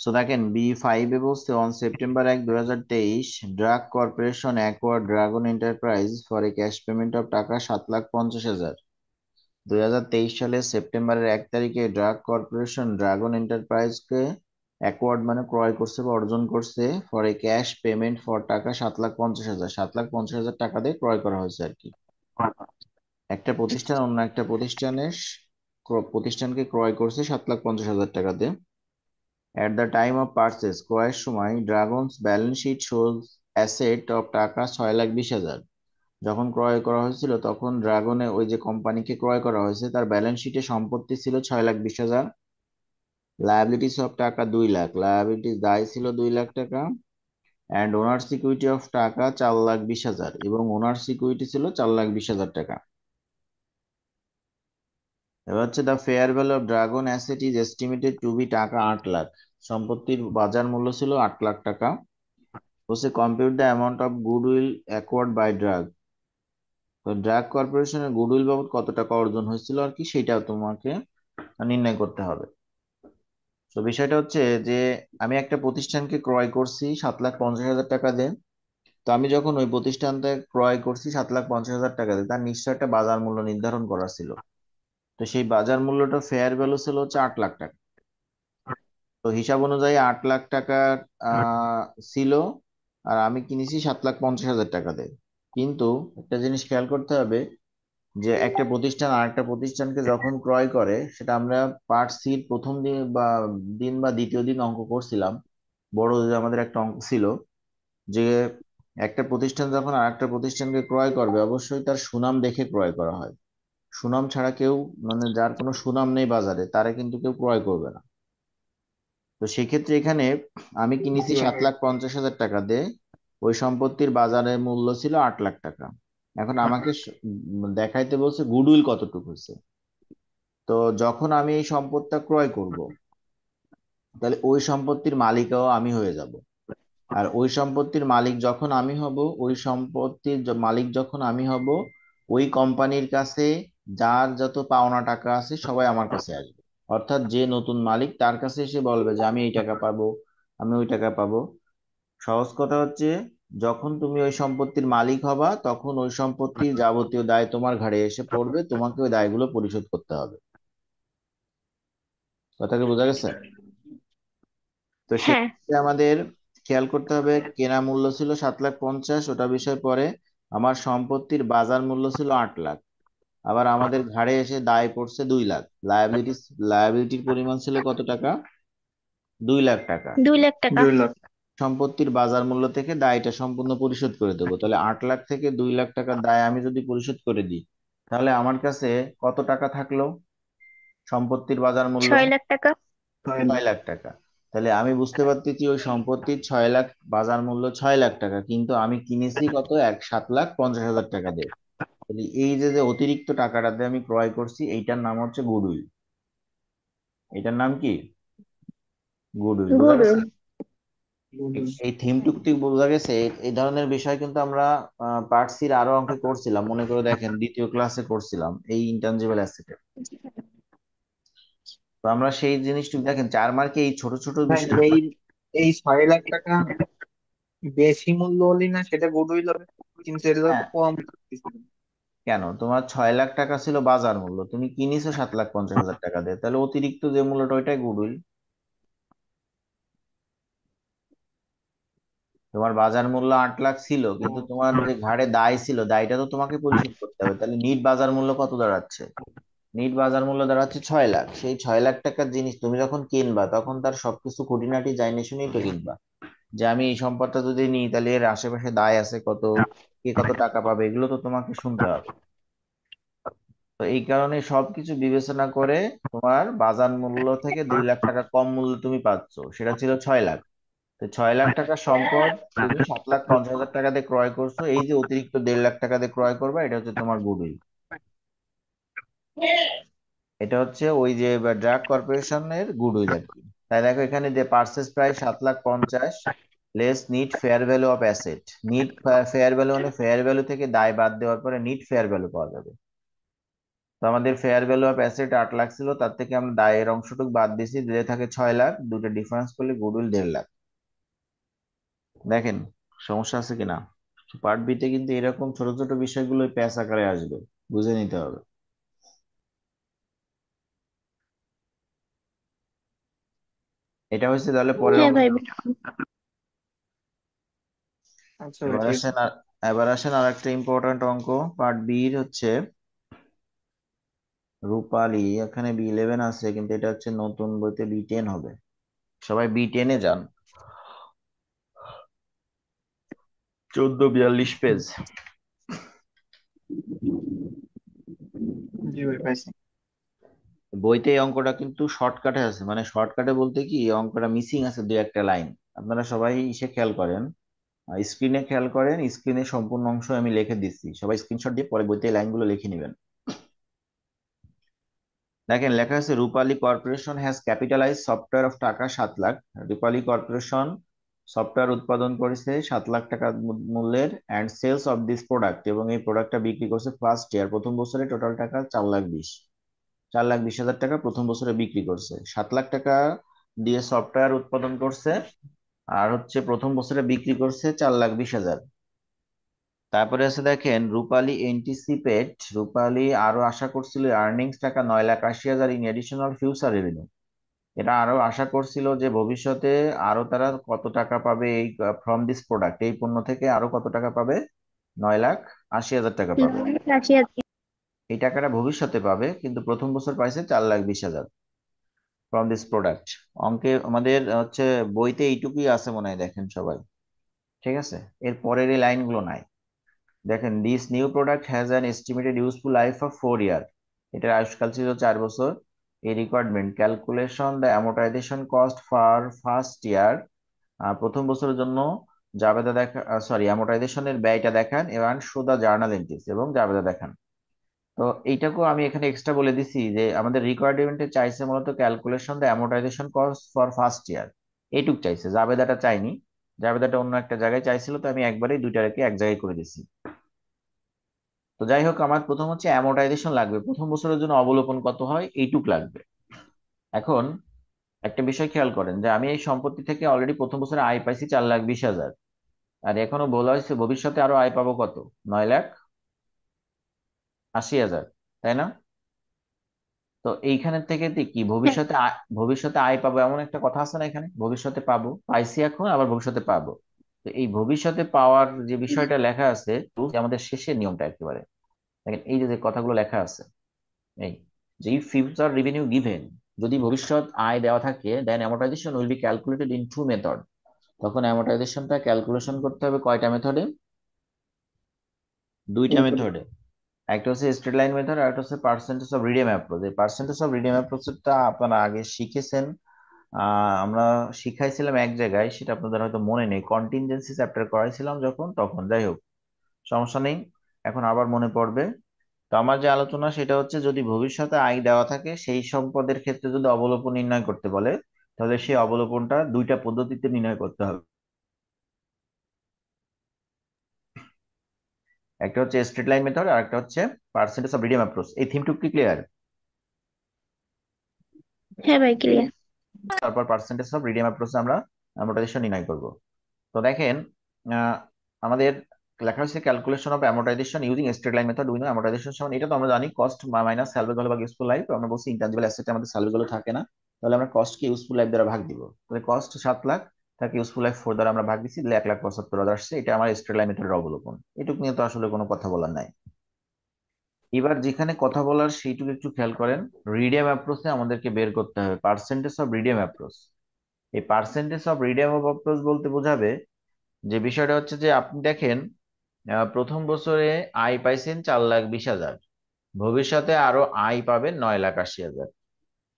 So দেখেন B5 বলছে on September 1, 2023 drug corporation acquired dragon enterprise for a cash payment of টাকা 7,50,000। 2023 সালের সেপ্টেম্বরের 1 তারিখে ড্রাগ কর্পোরেশন ড্রাগন এন্টারপ্রাইজকে অ্যাকোয়ার্ড মানে ক্রয় করছে বা অর্জন করছে for a cash payment for টাকা 7,50,000, 7,50,000 টাকা দিয়ে ক্রয় করা হয়েছে আর কি। একটা প্রতিষ্ঠান অন্য একটা প্রতিষ্ঠানকে ক্রয় করছে 7,50,000 টাকা দিয়ে। At the time of purchase ক্রয়ের সময় dragon's balance sheet shows asset of টাকা 6,20,000। যখন ক্রয় করা হয়েছিল তখন ড্রাগনে ওই যে কোম্পানিকে ক্রয় করা হয়েছে তার ব্যালেন্স শিটে সম্পত্তি ছিল 6,20,000, লায়াবিলিটিস অফ টাকা 2 লাখ, লায়াবিলিটিস দায় ছিল 2 লাখ টাকা, অ্যান্ড ওনার সিকিউরিটি অফ টাকা 4,20,000 এবং ওনার সিকিউরিটি ছিল 4,20,000 টাকা। এবার হচ্ছে the fair value of dragon asset is estimated to be টাকা 8 লাখ। সম্পত্তির বাজার মূল্য ছিল 8 লাখ টাকা। হচ্ছে compute the amount of goodwill acquired by drug. তো ড্রাগ কর্পোরেশনের গুডউইল বাবদ কত টাকা অর্জন হয়েছিল আর কি সেটাও তোমাকে নির্ণয় করতে হবে। তো বিষয়টা হচ্ছে যে আমি একটা প্রতিষ্ঠানকে ক্রয় করছি 7,50,000 টাকা দিয়ে। তো আমি যখন ওই প্রতিষ্ঠানটা ক্রয় করছি 7,50,000 টাকা দিয়ে, তার নিশ্চয় একটা বাজার মূল্য নির্ধারণ করা ছিল। তো সেই বাজার মূল্যটা ফেয়ার ভ্যালু ছিল হচ্ছে 8 লাখ টাকা। তো হিসাব অনুযায়ী 8 লাখ টাকা আহ ছিল, আর আমি কিনেছি 7,50,000 টাকা দিয়ে। কিন্তু একটা জিনিস খেয়াল করতে হবে যে একটা প্রতিষ্ঠান আর একটা প্রতিষ্ঠানকে যখন ক্রয় করে সেটা আমরা পার্ট সির প্রথম দিন বা দ্বিতীয় দিন অঙ্ক করছিলাম। বড় যে আমাদের একটা অঙ্ক ছিল যে একটা প্রতিষ্ঠান যখন আর একটা প্রতিষ্ঠানকে ক্রয় করবে অবশ্যই তার সুনাম দেখে ক্রয় করা হয়। সুনাম ছাড়া কেউ, মানে যার কোনো সুনাম নেই বাজারে, তারা কিন্তু কেউ ক্রয় করবে না। তো সেক্ষেত্রে এখানে আমি কিনেছি 7,50,000 টাকা দিয়ে, ওই সম্পত্তির বাজারের মূল্য ছিল 8 লাখ টাকা। এখন আমাকে দেখাইতে বলছে গুডউইল কতটুকু হয়েছে। তো যখন আমি এই সম্পদটা ক্রয় করব তাহলে ওই সম্পত্তির মালিকও আমি হয়ে যাব। আর ওই সম্পত্তির মালিক যখন আমি হব, ওই সম্পত্তির মালিক যখন আমি হব, ওই কোম্পানির কাছে যার যত পাওনা টাকা আছে সবাই আমার কাছে আসবে। অর্থাৎ যে নতুন মালিক তার কাছে এসে বলবে যে আমি এই টাকা পাবো, আমি ওই টাকা পাবো। সহজ কথা হচ্ছে যখন তুমি ওই সম্পত্তির মালিক হবা তখন ওই সম্পত্তির যাবতীয় দায় তোমার ঘাড়ে এসে পড়বে, তোমাকে ওই দায়গুলো পরিশোধ করতে হবে। কথা কি বোঝা গেছে? তো হ্যাঁ। সেক্ষেত্রে আমাদের খেয়াল করতে হবে কেনা মূল্য ছিল 7,50,000, ওটা বিষয় পরে। আমার সম্পত্তির বাজার মূল্য ছিল 8 লাখ। আবার আমাদের ঘাড়ে এসে দায় পড়ছে 2 লাখ। লায়াবিলিটির পরিমাণ ছিল কত টাকা? 2 লাখ টাকা। 2 লাখ টাকা। 2 লাখ। সম্পত্তির বাজার মূল্য থেকে দায়টা সম্পূর্ণ পরিশোধ করে দেবো। তাহলে 8 লাখ থেকে 2 লাখ টাকার দায় আমি যদি পরিশোধ করে দিই তাহলে আমার কাছে কত টাকা থাকলো? সম্পত্তির বাজার মূল্য 6 লাখ টাকা। 6 লাখ। 6 লাখ টাকা। তাহলে আমি বুঝতে পারতেছি ওই সম্পত্তির 6 লাখ, বাজার মূল্য 6 লাখ টাকা, কিন্তু আমি কিনেছি কত 7,50,000 টাকা দিয়ে। তাহলে এই যে যে অতিরিক্ত টাকাটা দিয়ে আমি ক্রয় করছি এইটার নাম হচ্ছে গুডউইল। এটার নাম কি? গুডউইল। বোঝা গুড। গেছে? এই থিমটুক ঠিক বোঝা গেছে। এই ধরনের বিষয় কিন্তু আমরা পার্ট সির আরো অঙ্কে করছিলাম, মনে করে দেখেন দ্বিতীয় ক্লাসে করছিলাম এই ইনট্যানজিবল অ্যাসেটের। তো আমরা সেই জিনিসটুকু দেখেন 4 মার্কে এই ছোট ছোট হ্যাঁ, বিষয়। এই এই 6 লাখ টাকা বেশি মূল্য হলি না সেটা গুডউইল হবে, কিন্তু এটা তো হ্যাঁ, কম। কেন তোমার 6 লাখ টাকা ছিল বাজার মূল্য, তুমি কিনেছো 7,50,000 টাকা দিয়ে, তাহলে অতিরিক্ত যে মূল্যটা ওইটাই গুডউইল। তোমার বাজার মূল্য 8 লাখ ছিল কিন্তু তোমার যে ঘাড়ে দায় ছিল দায়টা তো তোমাকে পরিশোধ করতে হবে, তাহলে নিট বাজার মূল্য কত দাঁড়াচ্ছে? নিট বাজার মূল্য দাঁড়াচ্ছে 6 লাখ। সেই 6 লাখ টাকার জিনিস তুমি যখন কিনবা তখন তার সবকিছু খুঁটিনাটি যাই শুনেই তো কিনবা, যে আমি এই সম্পদটা যদি নিই তাহলে এর আশেপাশে দায় আছে কত, কে কত টাকা পাবে, এগুলো তো তোমাকে শুনতে হবে। তো এই কারণে সবকিছু বিবেচনা করে তোমার বাজার মূল্য থেকে 2 লাখ টাকা কম মূল্য তুমি পাচ্ছ, সেটা ছিল 6 লাখ। তো 6 লাখ টাকার সম্পদ তুমি 7,50,000 টাকা দিয়ে ক্রয় করছো, এই যে অতিরিক্ত 1.5 লাখ টাকা দিয়ে ক্রয় করবা এটা হচ্ছে তোমার গুডউইল। এটা হচ্ছে ওই যে ড্রাগ কর্পোরেশনের গুডউইল আর কি। তাই দেখো এখানে যে purchase price 7,50,000 less net fair value of asset. Net fair value মানে ফেয়ার ভ্যালু থেকে দায় বাদ দেওয়ার পরে নিট ফেয়ার ভ্যালু পাওয়া যাবে। তো আমাদের fair value of asset 8 lakh ছিল, তার থেকে আমরা দায়ের অংশটুকু বাদ দিয়েছি, দিয়ে থাকে 6 লাখ, দুটো ডিফারেন্স করলে গুডউইল 1.5 লাখ। দেখেন সমস্যা আছে কিনা। পার্ট বিতে কিন্তু এরকম ছোট ছোট বিষয়গুলো প্যাচ আকারে আসবে, বুঝে নিতে হবে। এটা হচ্ছে তাহলে পরের হ্যাঁ ভাই, অঙ্কটা। আচ্ছা ভাই এবার ঠিক আছে। আসেন আর এবার আসেন আর একটা ইম্পর্ট্যান্ট অঙ্ক, পার্ট বির হচ্ছে রূপালী। এখানে B11 আছে, কিন্তু এটা হচ্ছে নতুন বইতে B10 হবে। সবাই B10-এ যান, 1442 পেজ। জি ভাই পাইছি। বইতে এই অঙ্কটা কিন্তু শর্টকাটে আছে, মানে শর্টকাটে বলতে কি এই অঙ্কটা মিসিং আছে দুই একটা লাইন। আপনারা সবাই ইসে খেয়াল করেন, স্ক্রিনে খেয়াল করেন, স্ক্রিনে সম্পূর্ণ অংশ আমি লিখে দিচ্ছি, সবাই স্ক্রিনশট দিয়ে পরে বইতে এই লাইনগুলো লিখে নেবেন। দেখেন লেখা আছে Rupali corporation has capitalise software of টাকা 7 লাখ। রূপালী কর্পোরেশন সফটওয়্যার উৎপাদন করেছে 7 লাখ টাকা মূল্যের, and sales of this product, এবং এই প্রোডাক্টটা বিক্রি করছে ফার্স্ট ইয়ার, প্রথম বছরে টোটাল টাকা 4 লাখ 20, 4,20,000 টাকা প্রথম বছরে বিক্রি করছে। 7 লাখ টাকা দিয়ে সফটওয়্যার উৎপাদন করছে, আর হচ্ছে প্রথম বছরে বিক্রি করছে 4,20,000। তারপরে আছে দেখেন রূপালী এন্টিসিপেট, রূপালী আরো আশা করছিল আর্নিংস টাকা 9,80,000 ইন এডিশনাল ফিউচার রেভিনিউ। এটা আরো আশা করছিল যে ভবিষ্যতে আরো তারা কত টাকা পাবে এই ফ্রম দিস প্রোডাক্ট, এই পণ্য থেকে আরো কত টাকা পাবে, 9,80,000 টাকা পাবে। রাশিয়া। এই টাকাটা ভবিষ্যতে পাবে, কিন্তু প্রথম বছর পাইছে 4,20,000 ফ্রম দিস প্রোডাক্ট। অঙ্কে আমাদের হচ্ছে বইতে এইটুকুই আছে মনে হয়, দেখেন সবাই, ঠিক আছে। এর পরের এই লাইনগুলো নাই। দেখেন this new product has an estimated useful life of 4 ইয়ার। এটার আয়ুষ্কাল ছিল 4 বছর। এই requirement calculation the amortisation cost for first year. প্রথম বছরের জন্য জাবেদা দেখা, সরি, অ্যামোর্টাইজেশনের ব্যয়টা দেখান, এবং শো দা জার্নাল এন্ট্রিজ, এবং জাবেদা দেখান। তো এইটাকেও আমি এখানে এক্সট্রা বলে দিছি যে আমাদের রিকোয়ারমেন্টে চাইছে মূলত calculation the amortisation cost for first year, এইটুক চাইছে, জাবেদাটা চাইনি। জাবেদাটা অন্য একটা জায়গায় চাইছিল, তো আমি একবারেই দুইটা রেখে এক জায়গায় করে দিছি। তো যাই হোক, আমার প্রথম হচ্ছে অ্যামোর্টাইজেশন লাগবে, প্রথম বছরের জন্য অবলোকন কত হয় এইটুক লাগবে। এখন একটা বিষয় খেয়াল করেন যে আমি এই সম্পত্তি থেকে অলরেডি প্রথম বছরে আয় পাইছি 4,20,000, আর এখনো বলা হয়েছে ভবিষ্যতে আরো আয় পাবো কত, 9,80,000, তাই না? তো এইখানে থেকে কি হ্যাঁ ভবিষ্যতে আয় পাবো এমন একটা কথা আছে না, এখানে ভবিষ্যতে পাবো, পাইছি এখন, আবার ভবিষ্যতে পাবো। তো এই ভবিষ্যতে পাওয়ার যে বিষয়টা লেখা আছে, যে আমাদের শেষের নিয়মটা একেবারে, দেখেন এই যে যে কথাগুলো লেখা আছে, এই যে ফিউচার রেভিনিউ গিভেন, যদি ভবিষ্যৎ আয় দেওয়া থাকে, then amortisation will be calculated in 2 method. তখন অ্যামোর্টাইজেশনটা ক্যালকুলেশন করতে হবে কয়টা মেথডে, দুইটা মেথডে। একটা হচ্ছে স্ট্রেট লাইন মেথড, আর একটা হচ্ছে পার্সেন্টেজ অফ রিডিয়াম অ্যাপ্রোচ। এই পার্সেন্টেজ অফ রিডিয়াম অ্যাপ্রোচটা আপনারা আগে শিখেছেন, আমরা শিখাইছিলাম এক জায়গায়, সেটা আপনাদের হয়তো মনে নেই, কন্টিনজেন্সি চ্যাপ্টার করাইছিলাম যখন, তখন। যাই হোক, সমস্যা নেই, এখন আবার মনে পড়বে। তো আমার যে আলোচনা সেটা হচ্ছে, যদি ভবিষ্যতে আয় দেওয়া থাকে সেই সম্পদের ক্ষেত্রে যদি অবলোপন নির্ণয় করতে বলে, তাহলে সেই অবলোপনটা দুইটা পদ্ধতিতে নির্ণয় করতে হবে। একটা হচ্ছে স্ট্রেট লাইন মেথড, আর একটা হচ্ছে পার্সেন্টেজ অফ রিডিয়াম অ্যাপ্রোচ। এই থিমটুকু কি ক্লিয়ার? হ্যাঁ ভাই, ক্লিয়ার। তারপর পার্সেন্টেজ অফ রিডিয়াম অ্যাপ্রোচে আমরা অ্যামোর্টাইজেশন নির্ণয় করব। তো দেখেন, আহ, আমাদের লেখা হচ্ছে calculation of amortisation using straight line method. উইনো অ্যামোর্টাইজেশন সমান, এটা তো আমরা জানি, কস্ট মাইনাস স্যালভেজ ভ্যালু বা ইউজফুল লাইফ। আমরা বলছি ইনট্যানজিবল অ্যাসেটে আমাদের স্যালভেজ ভ্যালু থাকে না, তাহলে আমরা কস্টকে ইউজফুল লাইফ দ্বারা ভাগ দিব। তাহলে কস্ট 7 লাখ, তাকে ইউজফুল লাইফ 4 দ্বারা আমরা ভাগ দিচ্ছি, 1,75,000 আসছে। এটা আমার স্ট্রেট লাইন মেথডের অবলোকন। এটুকু নিয়ে তো আসলে কোনো কথা বলার নাই। এবার যেখানে কথা বলার সেইটুকু একটু খেয়াল করেন, রিডিয়াম অ্যাপ্রোচে আমাদেরকে বের করতে হবে পার্সেন্টেজ অফ রিডিয়াম অ্যাপ্রোচ। এই পার্সেন্টেজ অফ রিডিয়াম অ্যাপ্রোচ বলতে বোঝাবে যে বিষয়টা হচ্ছে যে আপনি দেখেন, প্রথম বছরে আয় পাইছেন 4,20,000, ভবিষ্যতে আরো আয় পাবেন 9,80,000।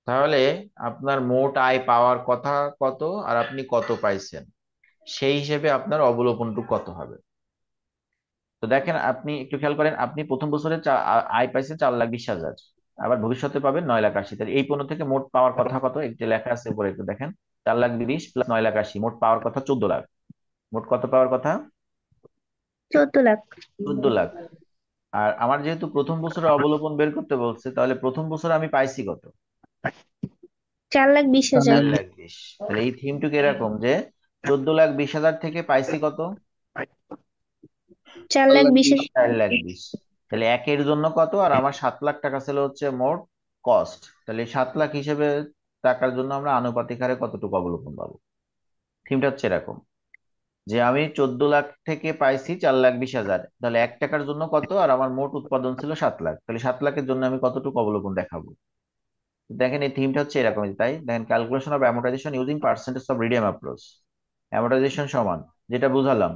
তাহলে আপনার মোট আয় পাওয়ার কথা কত, আর আপনি কত পাইছেন, সেই হিসেবে আপনার অবলোপনটুকু কত হবে। তো দেখেন আপনি একটু খেয়াল করেন, আপনি প্রথম বছরে আয় পাইছেন 4,20,000, আবার ভবিষ্যতে পাবেন 9,80,000। তাহলে এই পণ্য থেকে মোট পাওয়ার কথা কত, একটু লেখা আছে উপরে, একটু দেখেন, 4,20,000 প্লাস 9,80,000, মোট পাওয়ার কথা 14 লাখ। মোট কত পাওয়ার কথা, 14 লাখ। 14 লাখ। আর আমার যেহেতু প্রথম বছরে অবলোকন বের করতে বলছে, তাহলে প্রথম বছরে আমি পাইছি কত? 4,20,000। 4,20,000। তাহলে এই থিমটুকু এরকম যে 14,20,000 থেকে পাইছি কত? চার চার লাখ লাখ বিশ বিশ হাজার 4,20,000। তাহলে একের জন্য কত, আর আমার 7 লাখ টাকা ছিল হচ্ছে মোট কস্ট। তাহলে এই 7 লাখ হিসেবে টাকার জন্য আমরা আনুপাতিক হারে কতটুকু অবলোকন পাবো? থিমটা হচ্ছে এরকম যে আমি 14 লাখ থেকে পাইছি 4,20,000, তাহলে 1 টাকার জন্য কত, আর আমার মোট উৎপাদন ছিল 7 লাখ, তাহলে 7 লাখের জন্য আমি কতটুকু অবলোকন দেখাবো? দেখেন এই থিমটা হচ্ছে এরকম, তাই দেখেন calculation of amortisation using percentage of রিডিয়াম অ্যাপ্রোচ। অ্যামোর্টাইজেশন সমান, যেটা বুঝালাম,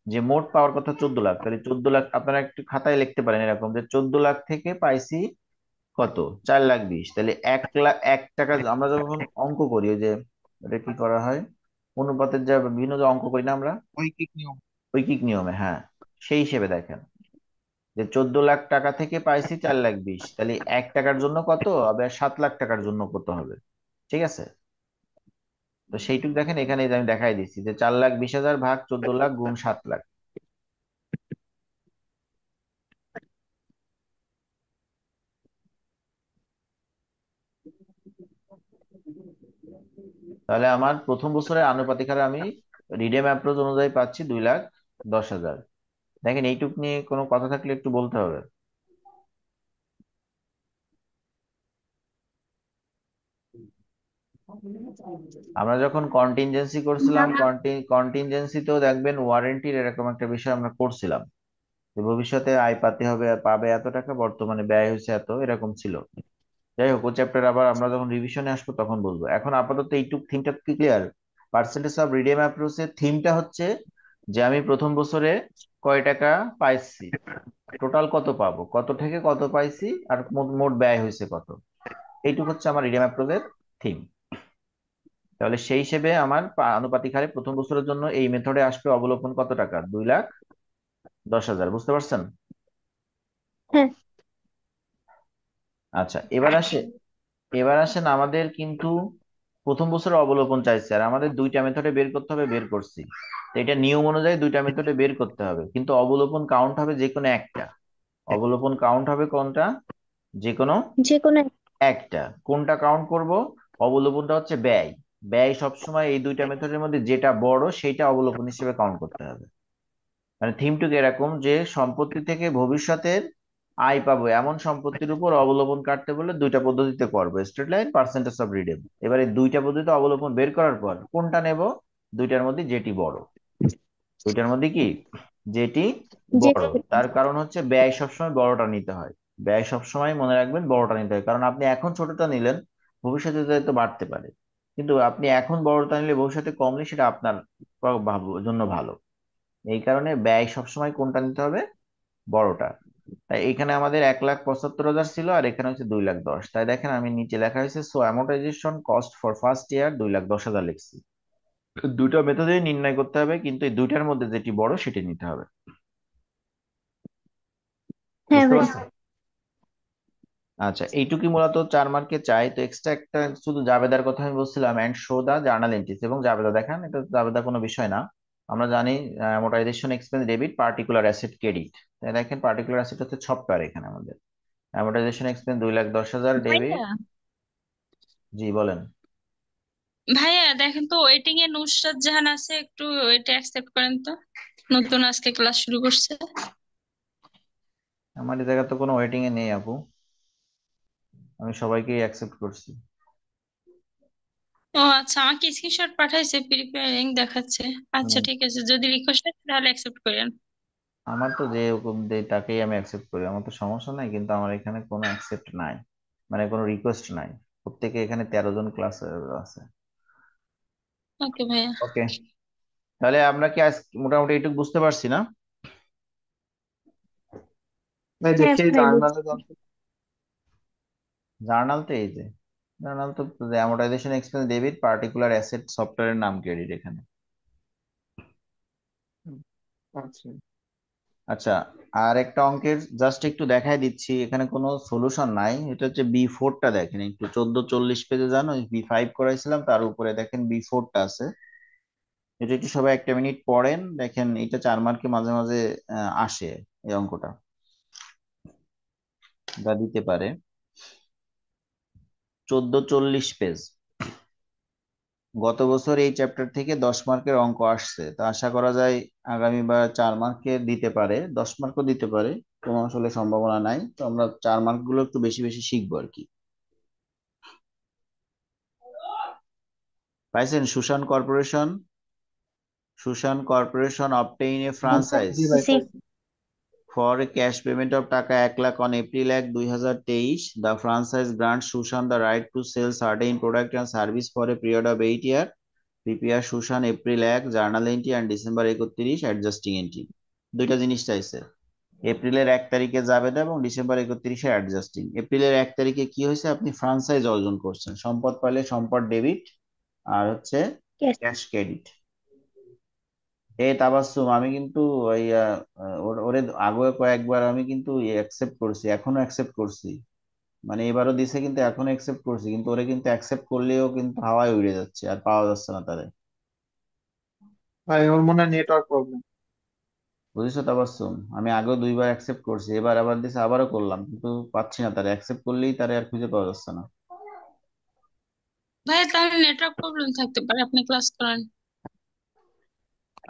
যে মোট পাওয়ার কথা 14 লাখ, তাহলে 14 লাখ আপনারা একটু খাতায় লিখতে পারেন এরকম যে 14 লাখ থেকে পাইছি কত, 4,20,000। তাহলে 1 লাখ 1 টাকা আমরা যখন অঙ্ক করি, ওই যে এটা কি করা হয়, অনুপাতের যা বিভিন্ন যে অঙ্ক করি না আমরা ঐকিক নিয়ম। ঐকিক নিয়মে, হ্যাঁ, সেই হিসেবে দেখেন যে 14 লাখ টাকা থেকে পাইছি 4,20,000, তাহলে 1 টাকার জন্য কত হবে, আর 7 লাখ টাকার জন্য কত হবে? ঠিক আছে। তো সেইটুক দেখেন এখানে এই যে আমি দেখাই দিচ্ছি যে 4,20,000 ভাগ 14 লাখ গুণ 7 লাখ। তাহলে আমার প্রথম বছরের আনুপাতিক হারে আমি রিডেম অ্যাপ্রোচ অনুযায়ী পাচ্ছি 2,10,000। দেখেন এইটুক নিয়ে কোনো কথা থাকলে একটু বলতে হবে। আমরা যখন কন্টিনজেন্সি করছিলাম, কন্টিনজেন্সিতেও দেখবেন ওয়ারেন্টির এরকম একটা বিষয় আমরা করছিলাম, যে ভবিষ্যতে আয় পাতে হবে, পাবে এত টাকা, বর্তমানে ব্যয় হয়েছে এত, এরকম ছিল। যাই হোক, ও চ্যাপ্টার আবার আমরা যখন রিভিশনে আসবো তখন বলবো। এখন আপাতত এইটুক থিমটা কি ক্লিয়ার? পার্সেন্টেজ অফ রিডিয়াম অ্যাপ্রোচের থিমটা হচ্ছে যে আমি প্রথম বছরে কয় টাকা পাইছি, টোটাল কত পাবো, কত থেকে কত পাইছি, আর মোট মোট ব্যয় হয়েছে কত। এইটুক হচ্ছে আমার রিডিয়াম অ্যাপ্রোচের থিম। তাহলে সেই হিসেবে আমার আনুপাতিক হারে প্রথম বছরের জন্য এই মেথডে আসবে অবলোকন কত টাকা, 2,10,000। বুঝতে পারছেন? হ্যাঁ। আচ্ছা, এবার আসেন আমাদের কিন্তু প্রথম বছরের অবলোকন চাইছে, আর আমাদের দুইটা মেথডে বের করতে হবে, বের করছি। তো এটা নিয়ম অনুযায়ী দুইটা মেথডে বের করতে হবে, কিন্তু অবলোকন কাউন্ট হবে যে কোনো একটা। অবলোকন কাউন্ট হবে কোনটা, যে কোনো যে কোনো একটা। কোনটা কাউন্ট করব? অবলোকনটা হচ্ছে ব্যয়। ব্যয় সবসময় এই দুইটা মেথডের মধ্যে যেটা বড় সেটা অবলোকন হিসেবে কাউন্ট করতে হবে। মানে থিমটুকু এরকম যে সম্পত্তি থেকে ভবিষ্যতের আয় পাবো এমন সম্পত্তির উপর অবলম্বন কাটতে বলে দুইটা পদ্ধতিতে করবো, straight line, percentage of redeem. এবারে দুইটা পদ্ধতিতে অবলম্বন বের করার পর কোনটা নেব, দুইটার মধ্যে যেটি বড়, দুইটার মধ্যে কি, যেটি যে বড়। তার কারণ হচ্ছে ব্যয় সবসময় বড়টা নিতে হয়। ব্যয় সবসময় মনে রাখবেন বড়টা নিতে হয়, কারণ আপনি এখন ছোটটা নিলেন, ভবিষ্যতে তো বাড়তে পারে। কিন্তু আপনি এখন বড়টা নিলে ভবিষ্যতে কমলে সেটা আপনার জন্য ভালো। এই কারণে ব্যয় সবসময় কোনটা নিতে হবে, বড়টা। তাই এখানে আমাদের 1,75,000 ছিল, আর এখানে হচ্ছে 2,10,000। তাই দেখেন আমি নিচে লেখা হয়েছে so amortisation cost for first year 2,10,000 লিখছি। দুটো মেথডে নির্ণয় করতে হবে, কিন্তু এই দুইটার মধ্যে যেটি বড় সেটি নিতে হবে। হ্যাঁ বুঝতে ভাই। পারছেন? আচ্ছা, এইটুকুই মূলত 4 মার্কে চাই। তো এক্সট্রা একটা শুধু জাবেদার কথা আমি বলছিলাম, and show the journal entries, এবং জাবেদা দেখান, এটা জাবেদা কোনো বিষয় না। আমরা জানি amortisation expense debit, particular asset credit. তাই দেখেন পার্টিকুলার অ্যাসেট হচ্ছে সফটওয়্যার এখানে আমাদের। Amortisation expense 2,10,000 debit. ভাইয়া জি বলেন। ভাইয়া দেখেন তো ওয়েটিং এ নুসরাত জাহান আছে, একটু এটা অ্যাকসেপ্ট করেন তো। নতুন আজকে ক্লাস শুরু করছে। আমার এই জায়গা তো কোনো ওয়েটিং এ নেই আপু, আমি সবাইকেই অ্যাকসেপ্ট করছি। ও আচ্ছা, আমাকে স্ক্রিনশট পাঠাইছে, প্রিপেয়ারিং দেখাচ্ছে। আচ্ছা হুম, ঠিক আছে, যদি রিকোয়েস্ট আছে তাহলে অ্যাকসেপ্ট করেন। আমার তো যে হুকুম দেয় তাকেই আমি অ্যাকসেপ্ট করি, আমার তো সমস্যা নাই, কিন্তু আমার এখানে কোনো অ্যাকসেপ্ট নাই, মানে কোনো রিকোয়েস্ট নাই। প্রত্যেকে এখানে 13 জন ক্লাস আছে। ওকে ভাইয়া। ওকে, তাহলে আমরা কি আজ মোটামুটি এইটুকু বুঝতে পারছি না? ভাই হ্যাঁ দেখি ভাই জার্নালে বুঝছি। জানতে। জার্নাল তো এই যে, জার্নাল তো amortisation expense debit, particular asset সফটওয়্যারের নাম ক্রেডিট এখানে। হুম, আচ্ছা। আচ্ছা, আর একটা অঙ্কের জাস্ট একটু দেখাই দিচ্ছি, এখানে কোনো সলিউশন নাই। এটা হচ্ছে B4টা, দেখেন একটু 1440 পেজে যান, ওই B5 করাইছিলাম তার উপরে দেখেন B4টা আছে। এটা একটু সবাই একটা মিনিট পড়েন, দেখেন এটা 4 মার্কে মাঝে মাঝে আসে এই অঙ্কটা। বা দিতে পারে। 1440 পেজ। গত বছর এই চ্যাপ্টার থেকে 10 মার্কের অঙ্ক আসছে, তো আশা করা যায় আগামীবার 4 মার্কের দিতে পারে, 10 মার্কও দিতে পারে। কোনো আসলে সম্ভাবনা নাই, তো আমরা 4 মার্ক গুলো একটু বেশি বেশি শিখবো আর কি। পাইছেন? সুশান কর্পোরেশন obtain a franchise জি ভাই জি পাইছি। for a cash payment of টাকা 1 lakh on April 1, 2023. The franchise grants Sushan the right to sell certain product and service for a period of 8 years. Prepare Sushan April 1 journal entry and December 31 adjusting entry. দুইটা জিনিস চাইছে, এপ্রিলের 1 তারিখে জাবেদা এবং December 31-এ adjusting. এপ্রিলের 1 তারিখে কি হয়েছে, আপনি ফ্রাঞ্চাইজ অর্জন করছেন, সম্পদ পাইলে সম্পদ ডেবিট আর হচ্ছে ক্যাশ। Cash credit. তাবাসসুম, আমি কিন্তু ওই ওরে আগে কয়েকবার আমি কিন্তু অ্যাকসেপ্ট করছি, এখনো অ্যাকসেপ্ট করছি, মানে এবারও দিছে কিন্তু এখনো অ্যাকসেপ্ট করছি, কিন্তু ওরে কিন্তু অ্যাকসেপ্ট করলেও কিন্তু হাওয়ায় উড়ে যাচ্ছে, আর পাওয়া যাচ্ছে না তারে। ভাই ওর মনে হয় নেটওয়ার্ক প্রবলেম। বুঝেছো তাবাসসুম? আমি আগেও 2বার অ্যাকসেপ্ট করছি, এবার আবার দিছে, আবারও করলাম, কিন্তু পাচ্ছি না তারে, অ্যাকসেপ্ট করলেই তারে আর খুঁজে পাওয়া যাচ্ছে না। ভাইয়া তাহলে নেটওয়ার্ক প্রবলেম থাকতে পারে, আপনি ক্লাস করেন।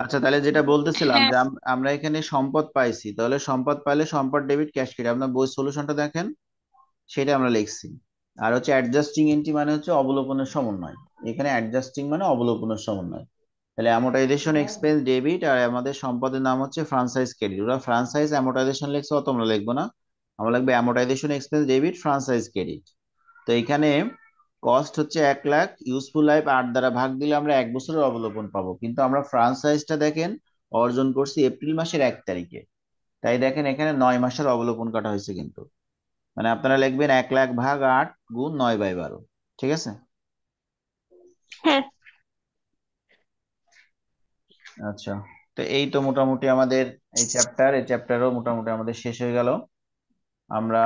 আচ্ছা, তাহলে যেটা বলতেছিলাম হ্যাঁ যে আমরা এখানে সম্পদ পাইছি, তাহলে সম্পদ পাইলে সম্পদ ডেবিট ক্যাশ ক্রেডিট, আপনার বই সলিউশনটা দেখেন, সেটা আমরা লিখছি। আর হচ্ছে অ্যাডজাস্টিং এন্ট্রি মানে হচ্ছে অবলোকনের সমন্বয়, এখানে অ্যাডজাস্টিং মানে অবলোকনের সমন্বয়। তাহলে অ্যামোর্টাইজেশন এক্সপেন্স ডেবিট, আর আমাদের সম্পদের নাম হচ্ছে ফ্রাঞ্চাইজ ক্রেডিট। ওরা ফ্রাঞ্চাইজ অ্যামোর্টাইজেশন লিখছে, অত আমরা লিখবো না, আমরা লিখবো amortisation expense debit franchise credit. তো এখানে কস্ট হচ্ছে 1 লাখ, ইউজফুল লাইফ 8 দ্বারা ভাগ দিলে আমরা 1 বছরের অবলোকন পাবো, কিন্তু আমরা ফ্রাঞ্চাইজটা দেখেন অর্জন করছি এপ্রিল মাসের 1 তারিখে, তাই দেখেন এখানে 9 মাসের অবলোকন কাটা হয়েছে কিন্তু। মানে আপনারা লিখবেন 1 লাখ ভাগ 8 গুণ 9/12। ঠিক আছে? হ্যাঁ। আচ্ছা, তো এই তো মোটামুটি আমাদের এই চ্যাপ্টারও মোটামুটি আমাদের শেষ হয়ে গেল। আমরা